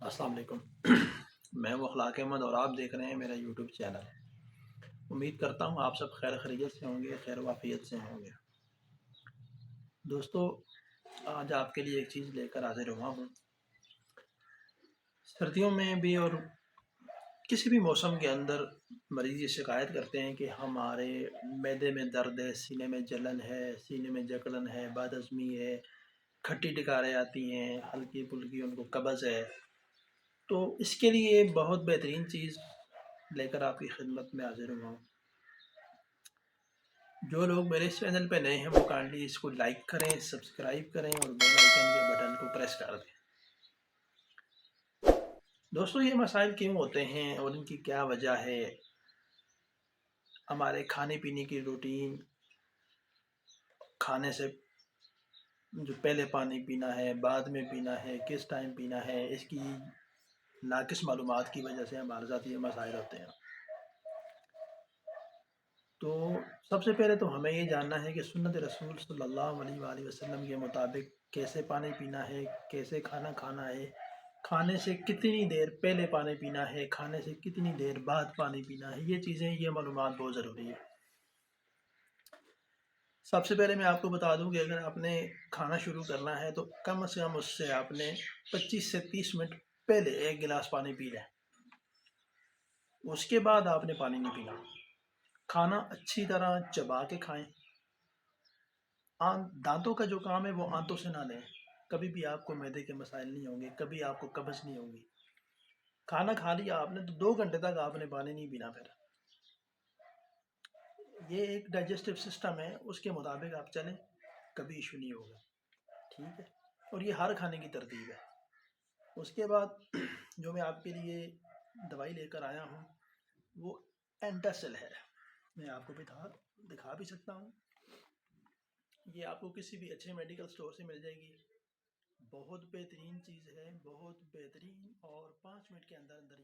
السلام علیکم۔ میں وہ اخلاق احمد اور آپ دیکھ رہے ہیں میرا یوٹیوب چینل۔ امید کرتا ہوں آپ سب خیر خیریت سے ہوں گے، خیر وافیت سے ہوں گے۔ دوستو، آج آپ کے لیے ایک چیز لے کر حاضر ہوا ہوں۔ سردیوں میں بھی اور کسی بھی موسم کے اندر مریض یہ شکایت کرتے ہیں کہ ہمارے معدے میں درد ہے، سینے میں جلن ہے، سینے میں جکڑن ہے، بد ہضمی ہے، کھٹی ڈکاریں آتی ہیں، ہلکی پھلکی ان کو قبض ہے۔ تو اس کے لیے بہت بہترین چیز لے کر آپ کی خدمت میں حاضر ہوا ہوں۔ جو لوگ میرے اس چینل پہ نئے ہیں وہ کائنڈلی اس کو لائک کریں، سبسکرائب کریں اور بیل آئیکن کے بٹن کو پریس کر دیں۔ دوستو، یہ مسائل کیوں ہوتے ہیں اور ان کی کیا وجہ ہے؟ ہمارے کھانے پینے کی روٹین، کھانے سے جو پہلے پانی پینا ہے، بعد میں پینا ہے، کس ٹائم پینا ہے، اس کی ناقص معلومات کی وجہ سے ہمارے ساتھ یہ مسائل ہوتے ہیں۔ تو سب سے پہلے تو ہمیں یہ جاننا ہے کہ سنت رسول صلی اللہ علیہ وآلہ وسلم کے مطابق کیسے پانی پینا ہے، کیسے کھانا کھانا ہے، کھانے سے کتنی دیر پہلے پانی پینا ہے، کھانے سے کتنی دیر بعد پانی پینا ہے۔ یہ چیزیں، یہ معلومات بہت ضروری ہے۔ سب سے پہلے میں آپ کو بتا دوں کہ اگر آپ نے کھانا شروع کرنا ہے تو کم از کم اس سے آپ نے 25 سے 30 منٹ پہلے ایک گلاس پانی پی لیں۔ اس کے بعد آپ نے پانی نہیں پینا۔ کھانا اچھی طرح چبا کے کھائیں۔ دانتوں کا جو کام ہے وہ آنتوں سے نہ لیں۔ کبھی بھی آپ کو معدے کے مسائل نہیں ہوں گے، کبھی آپ کو قبض نہیں ہوگی۔ کھانا کھا لیا آپ نے تو 2 گھنٹے تک آپ نے پانی نہیں پینا۔ پھر یہ ایک ڈائجسٹو سسٹم ہے، اس کے مطابق آپ چلیں، کبھی ایشو نہیں ہوگا، ٹھیک ہے؟ اور یہ ہر کھانے کی ترتیب ہے۔ اس کے بعد جو میں آپ کے لیے دوائی لے کر آیا ہوں وہ اینٹاسل ہے۔ میں آپ کو دکھا بھی سکتا ہوں۔ یہ آپ کو کسی بھی اچھے میڈیکل سٹور سے مل جائے گی۔ بہت بہترین چیز ہے، بہت بہترین، اور 5 منٹ کے اندر اندر